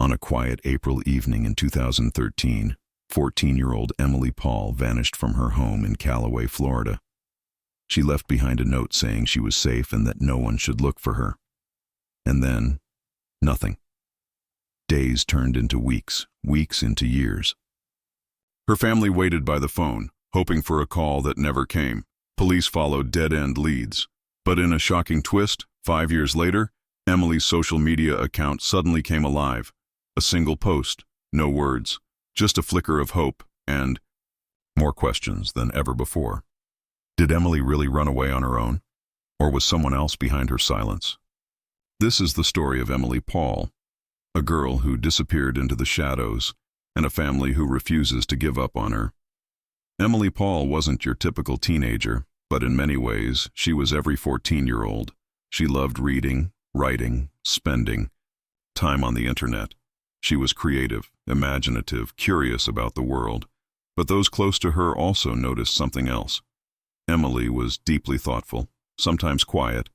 On a quiet April evening in 2013, 14-year-old Emily Paul vanished from her home in Callaway, Florida. She left behind a note saying she was safe and that no one should look for her. And then, nothing. Days turned into weeks, weeks into years. Her family waited by the phone, hoping for a call that never came. Police followed dead-end leads. But in a shocking twist, 5 years later, Emily's social media account suddenly came alive. A single post, no words, just a flicker of hope, and more questions than ever before. Did Emily really run away on her own? Or was someone else behind her silence? This is the story of Emily Paul, a girl who disappeared into the shadows, and a family who refuses to give up on her. Emily Paul wasn't your typical teenager, but in many ways, she was every 14-year-old. She loved reading, writing, spending time on the internet. She was creative, imaginative, curious about the world. But those close to her also noticed something else. Emily was deeply thoughtful, sometimes quiet,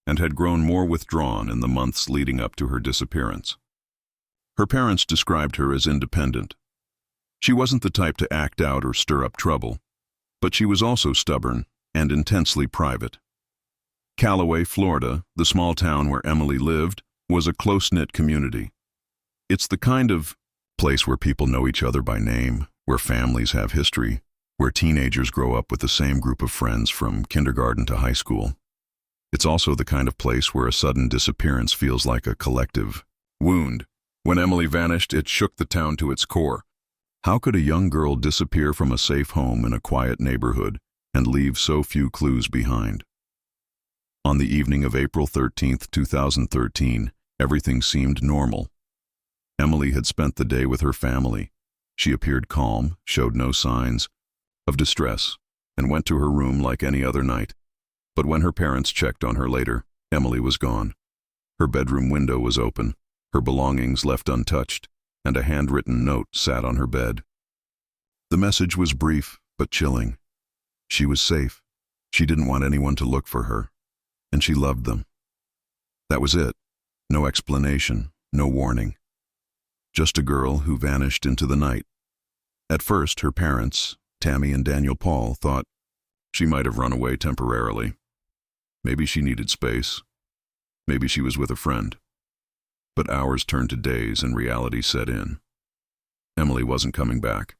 and had grown more withdrawn in the months leading up to her disappearance. Her parents described her as independent. She wasn't the type to act out or stir up trouble, but she was also stubborn and intensely private. Callaway, Florida, the small town where Emily lived, was a close-knit community. It's the kind of place where people know each other by name, where families have history, where teenagers grow up with the same group of friends from kindergarten to high school. It's also the kind of place where a sudden disappearance feels like a collective wound. When Emily vanished, it shook the town to its core. How could a young girl disappear from a safe home in a quiet neighborhood and leave so few clues behind? On the evening of April 13, 2013, everything seemed normal. Emily had spent the day with her family. She appeared calm, showed no signs of distress, and went to her room like any other night. But when her parents checked on her later, Emily was gone. Her bedroom window was open, her belongings left untouched, and a handwritten note sat on her bed. The message was brief but chilling. She was safe. She didn't want anyone to look for her, and she loved them. That was it. No explanation, no warning. Just a girl who vanished into the night. At first, her parents, Tammy and Daniel Paul, thought she might have run away temporarily. Maybe she needed space. Maybe she was with a friend. But hours turned to days and reality set in. Emily wasn't coming back.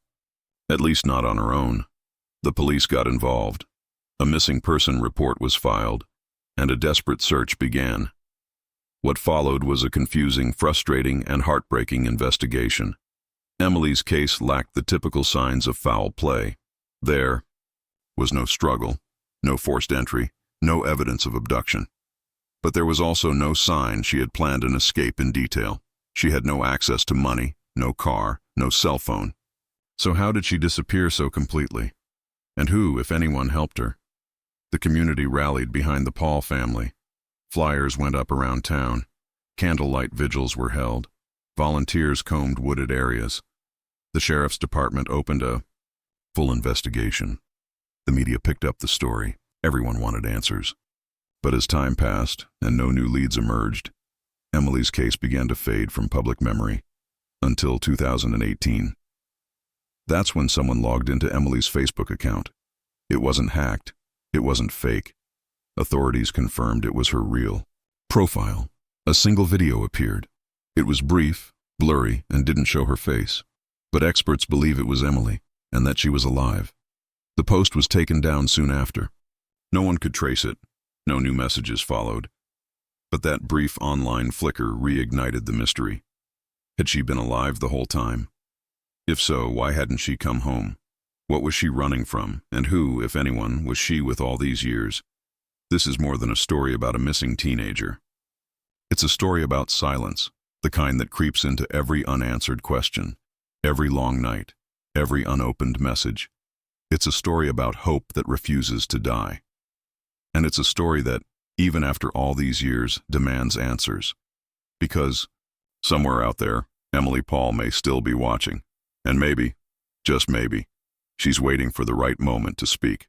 At least not on her own. The police got involved. A missing person report was filed, and a desperate search began. What followed was a confusing, frustrating, and heartbreaking investigation. Emily's case lacked the typical signs of foul play. There was no struggle, no forced entry, no evidence of abduction. But there was also no sign she had planned an escape in detail. She had no access to money, no car, no cell phone. So how did she disappear so completely? And who, if anyone, helped her? The community rallied behind the Paul family. Flyers went up around town. Candlelight vigils were held. Volunteers combed wooded areas. The sheriff's department opened a full investigation. The media picked up the story. Everyone wanted answers. But as time passed and no new leads emerged, Emily's case began to fade from public memory until 2018. That's when someone logged into Emily's Facebook account. It wasn't hacked. It wasn't fake. Authorities confirmed it was her real profile. A single video appeared. It was brief, blurry, and didn't show her face. But experts believe it was Emily, and that she was alive. The post was taken down soon after. No one could trace it. No new messages followed. But that brief online flicker reignited the mystery. Had she been alive the whole time? If so, why hadn't she come home? What was she running from, and who, if anyone, was she with all these years? This is more than a story about a missing teenager. It's a story about silence, the kind that creeps into every unanswered question, every long night, every unopened message. It's a story about hope that refuses to die. And it's a story that, even after all these years, demands answers. Because, somewhere out there, Emily Paul may still be watching. And maybe, just maybe, she's waiting for the right moment to speak.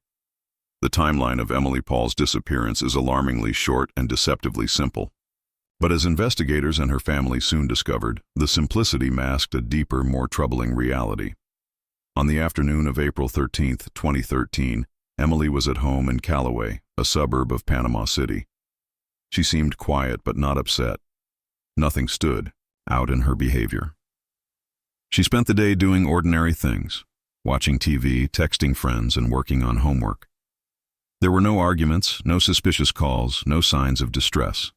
The timeline of Emily Paul's disappearance is alarmingly short and deceptively simple. But as investigators and her family soon discovered, the simplicity masked a deeper, more troubling reality. On the afternoon of April 13, 2013, Emily was at home in Callaway, a suburb of Panama City. She seemed quiet but not upset. Nothing stood out in her behavior. She spent the day doing ordinary things, watching TV, texting friends, and working on homework. There were no arguments, no suspicious calls, no signs of distress.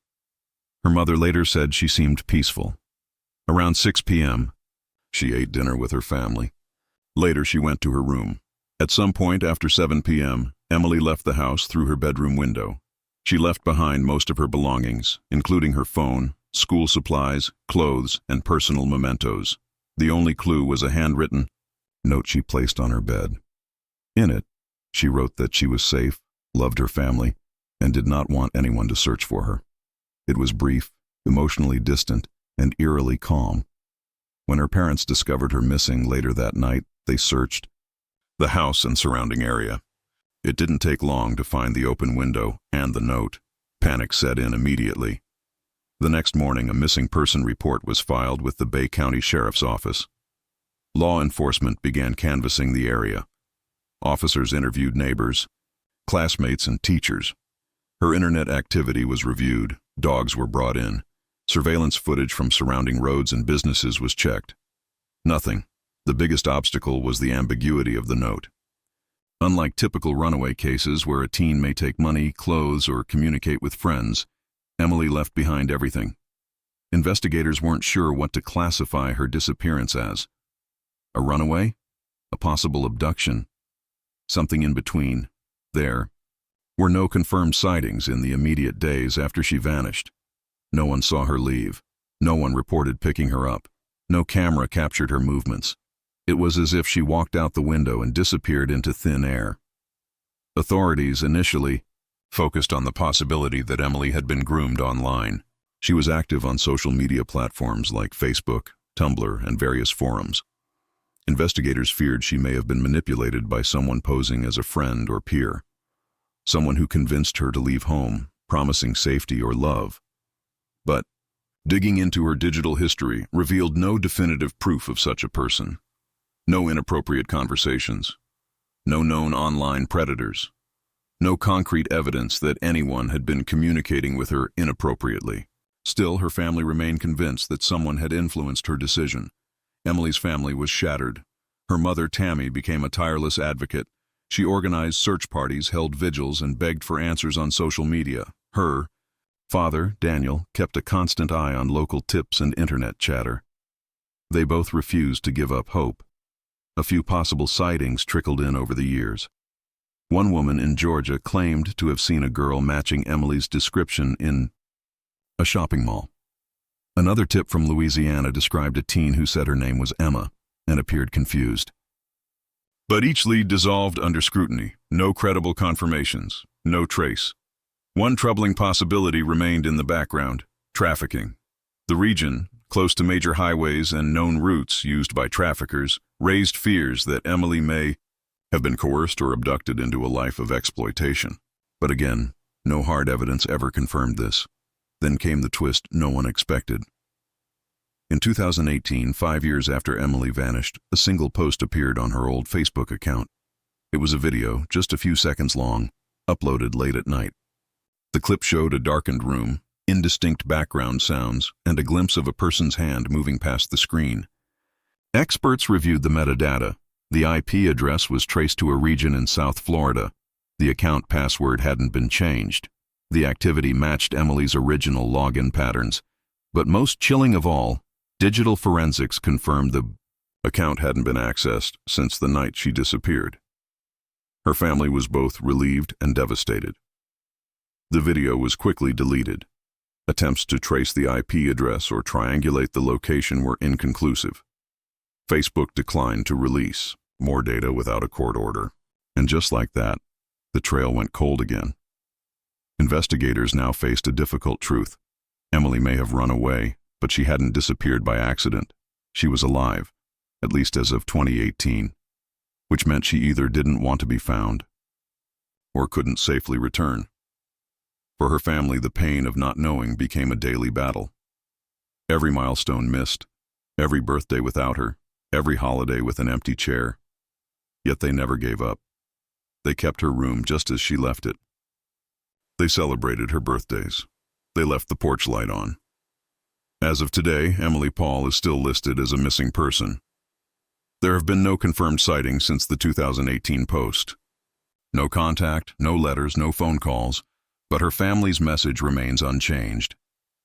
Her mother later said she seemed peaceful. Around 6 p.m., she ate dinner with her family. Later, she went to her room. At some point after 7 p.m., Emily left the house through her bedroom window. She left behind most of her belongings, including her phone, school supplies, clothes, and personal mementos. The only clue was a handwritten note she placed on her bed. In it, she wrote that she was safe, loved her family, and did not want anyone to search for her. It was brief, emotionally distant, and eerily calm. When her parents discovered her missing later that night, they searched the house and surrounding area. It didn't take long to find the open window and the note. Panic set in immediately. The next morning, a missing person report was filed with the Bay County Sheriff's Office. Law enforcement began canvassing the area. Officers interviewed neighbors, classmates, and teachers. Her internet activity was reviewed, dogs were brought in, surveillance footage from surrounding roads and businesses was checked. Nothing. The biggest obstacle was the ambiguity of the note. Unlike typical runaway cases where a teen may take money, clothes, or communicate with friends, Emily left behind everything. Investigators weren't sure what to classify her disappearance as. A runaway? A possible abduction? Something in between. There were no confirmed sightings in the immediate days after she vanished. No one saw her leave. No one reported picking her up. No camera captured her movements. It was as if she walked out the window and disappeared into thin air. Authorities initially focused on the possibility that Emily had been groomed online. She was active on social media platforms like Facebook, Tumblr, and various forums. Investigators feared she may have been manipulated by someone posing as a friend or peer. Someone who convinced her to leave home, promising safety or love. But digging into her digital history revealed no definitive proof of such a person. No inappropriate conversations. No known online predators. No concrete evidence that anyone had been communicating with her inappropriately. Still, her family remained convinced that someone had influenced her decision. Emily's family was shattered. Her mother, Tammy, became a tireless advocate. She organized search parties, held vigils, and begged for answers on social media. Her father, Daniel, kept a constant eye on local tips and internet chatter. They both refused to give up hope. A few possible sightings trickled in over the years. One woman in Georgia claimed to have seen a girl matching Emily's description in a shopping mall. Another tip from Louisiana described a teen who said her name was Emma and appeared confused. But each lead dissolved under scrutiny. No credible confirmations. No trace. One troubling possibility remained in the background: trafficking. The region, close to major highways and known routes used by traffickers, raised fears that Emily may have been coerced or abducted into a life of exploitation. But again, no hard evidence ever confirmed this. Then came the twist no one expected. In 2018, 5 years after Emily vanished, a single post appeared on her old Facebook account. It was a video, just a few seconds long, uploaded late at night. The clip showed a darkened room, indistinct background sounds, and a glimpse of a person's hand moving past the screen. Experts reviewed the metadata. The IP address was traced to a region in South Florida. The account password hadn't been changed. The activity matched Emily's original login patterns. But most chilling of all, digital forensics confirmed the account hadn't been accessed since the night she disappeared. Her family was both relieved and devastated. The video was quickly deleted. Attempts to trace the IP address or triangulate the location were inconclusive. Facebook declined to release more data without a court order. And just like that, the trail went cold again. Investigators now faced a difficult truth. Emily may have run away, but she hadn't disappeared by accident. She was alive, at least as of 2018, which meant she either didn't want to be found or couldn't safely return. For her family, the pain of not knowing became a daily battle. Every milestone missed, every birthday without her, every holiday with an empty chair. Yet they never gave up. They kept her room just as she left it. They celebrated her birthdays. They left the porch light on. As of today, Emily Paul is still listed as a missing person. There have been no confirmed sightings since the 2018 post. No contact, no letters, no phone calls, but her family's message remains unchanged.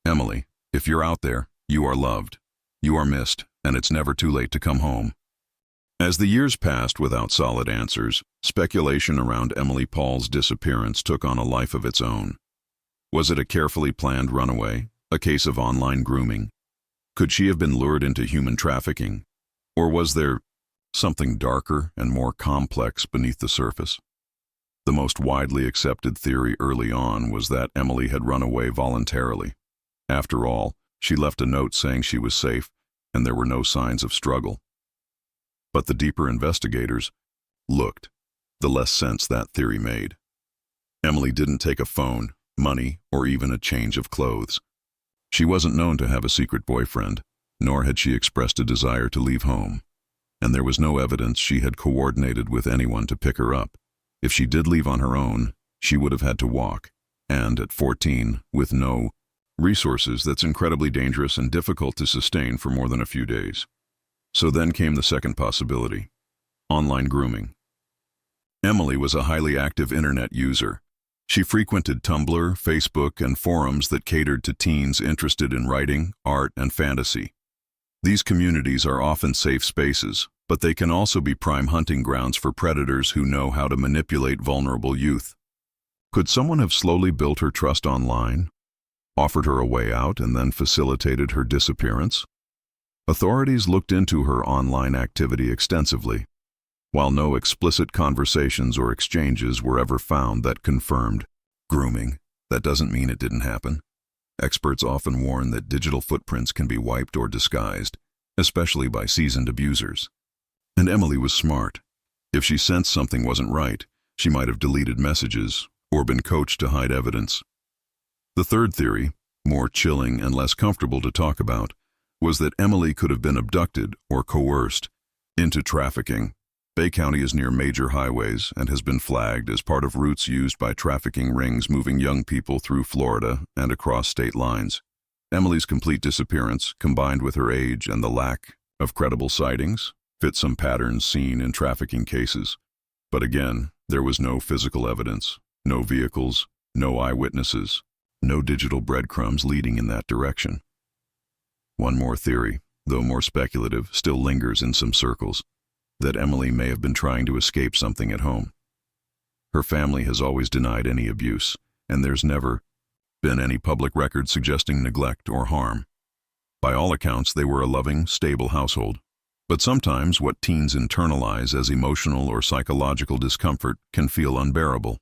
Emily, if you're out there, you are loved. You are missed, and it's never too late to come home. As the years passed without solid answers, speculation around Emily Paul's disappearance took on a life of its own. Was it a carefully planned runaway, a case of online grooming? Could she have been lured into human trafficking? Or was there something darker and more complex beneath the surface? The most widely accepted theory early on was that Emily had run away voluntarily. After all, she left a note saying she was safe, and there were no signs of struggle. But the deeper investigators looked, the less sense that theory made. Emily didn't take a phone, money, or even a change of clothes. She wasn't known to have a secret boyfriend, nor had she expressed a desire to leave home. And there was no evidence she had coordinated with anyone to pick her up. If she did leave on her own, she would have had to walk. And at 14, with no resources, that's incredibly dangerous and difficult to sustain for more than a few days. So then came the second possibility: online grooming. Emily was a highly active internet user. She frequented Tumblr, Facebook, and forums that catered to teens interested in writing, art, and fantasy. These communities are often safe spaces, but they can also be prime hunting grounds for predators who know how to manipulate vulnerable youth. Could someone have slowly built her trust online, offered her a way out, and then facilitated her disappearance? Authorities looked into her online activity extensively. While no explicit conversations or exchanges were ever found that confirmed grooming, that doesn't mean it didn't happen. Experts often warn that digital footprints can be wiped or disguised, especially by seasoned abusers. And Emily was smart. If she sensed something wasn't right, she might have deleted messages or been coached to hide evidence. The third theory, more chilling and less comfortable to talk about, was that Emily could have been abducted or coerced into trafficking. Bay County is near major highways and has been flagged as part of routes used by trafficking rings moving young people through Florida and across state lines. Emily's complete disappearance, combined with her age and the lack of credible sightings, fit some patterns seen in trafficking cases. But again, there was no physical evidence, no vehicles, no eyewitnesses, no digital breadcrumbs leading in that direction. One more theory, though more speculative, still lingers in some circles: that Emily may have been trying to escape something at home. Her family has always denied any abuse, and there's never been any public record suggesting neglect or harm. By all accounts, they were a loving, stable household. But sometimes what teens internalize as emotional or psychological discomfort can feel unbearable.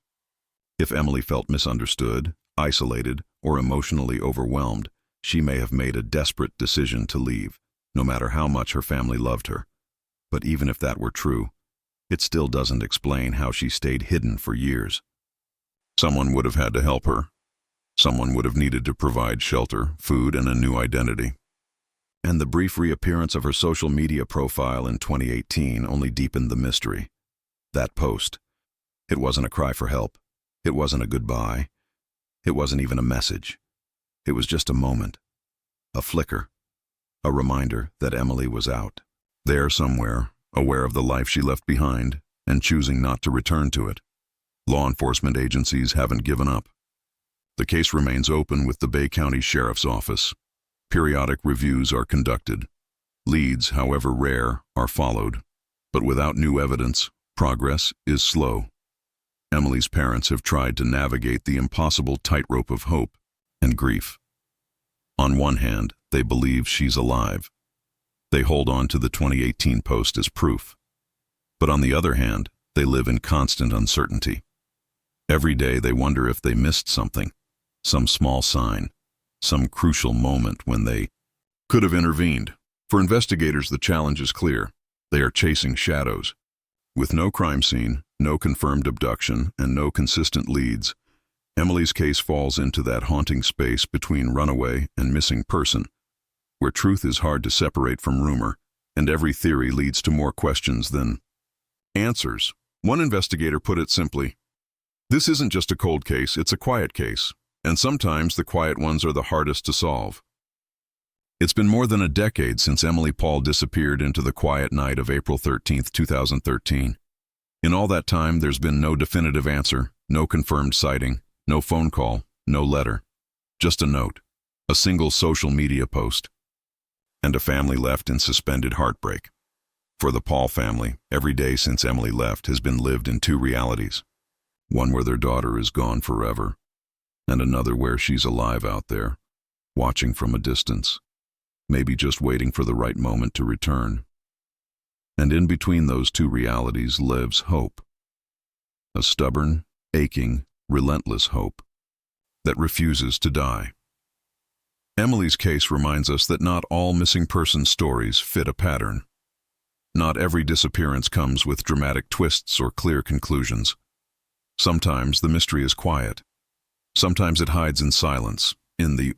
If Emily felt misunderstood, isolated, or emotionally overwhelmed, she may have made a desperate decision to leave, no matter how much her family loved her. But even if that were true, it still doesn't explain how she stayed hidden for years. Someone would have had to help her. Someone would have needed to provide shelter, food, and a new identity. And the brief reappearance of her social media profile in 2018 only deepened the mystery. That post. It wasn't a cry for help. It wasn't a goodbye. It wasn't even a message. It was just a moment, a flicker, a reminder that Emily was out, there somewhere, aware of the life she left behind and choosing not to return to it. Law enforcement agencies haven't given up. The case remains open with the Bay County Sheriff's Office. Periodic reviews are conducted. Leads, however rare, are followed. But without new evidence, progress is slow. Emily's parents have tried to navigate the impossible tightrope of hope and grief. On one hand, they believe she's alive. They hold on to the 2018 post as proof. But on the other hand, they live in constant uncertainty. Every day they wonder if they missed something, some small sign, some crucial moment when they could have intervened. For investigators, the challenge is clear. They are chasing shadows. With no crime scene, no confirmed abduction, and no consistent leads, Emily's case falls into that haunting space between runaway and missing person, where truth is hard to separate from rumor, and every theory leads to more questions than answers. One investigator put it simply, "This isn't just a cold case, it's a quiet case, and sometimes the quiet ones are the hardest to solve." It's been more than a decade since Emily Paul disappeared into the quiet night of April 13th, 2013. In all that time, there's been no definitive answer, no confirmed sighting, no phone call, no letter. Just a note, a single social media post, and a family left in suspended heartbreak. For the Paul family, every day since Emily left has been lived in two realities. One where their daughter is gone forever, and another where she's alive out there, watching from a distance, maybe just waiting for the right moment to return. And in between those two realities lives hope. A stubborn, aching, relentless hope that refuses to die. Emily's case reminds us that not all missing person stories fit a pattern. Not every disappearance comes with dramatic twists or clear conclusions. Sometimes the mystery is quiet. Sometimes it hides in silence, in the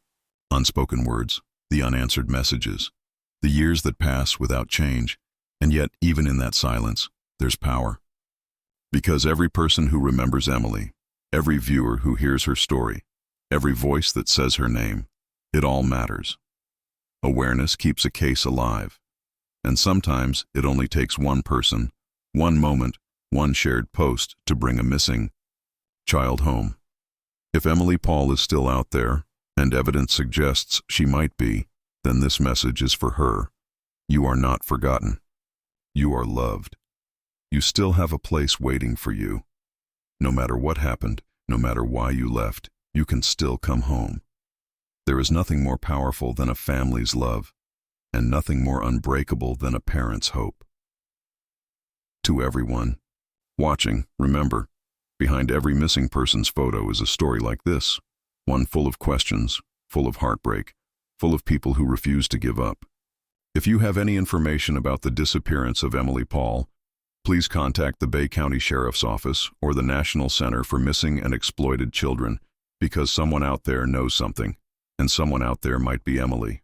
unspoken words, the unanswered messages, the years that pass without change. And yet, even in that silence, there's power. Because every person who remembers Emily, every viewer who hears her story, every voice that says her name, it all matters. Awareness keeps a case alive. And sometimes it only takes one person, one moment, one shared post to bring a missing child home. If Emily Paul is still out there, and evidence suggests she might be, then this message is for her. You are not forgotten. You are loved. You still have a place waiting for you. No matter what happened, no matter why you left, you can still come home. There is nothing more powerful than a family's love, and nothing more unbreakable than a parent's hope. To everyone watching, remember, behind every missing person's photo is a story like this, one full of questions, full of heartbreak, full of people who refuse to give up. If you have any information about the disappearance of Emily Paul, please contact the Bay County Sheriff's Office or the National Center for Missing and Exploited Children, because someone out there knows something, and someone out there might be Emily.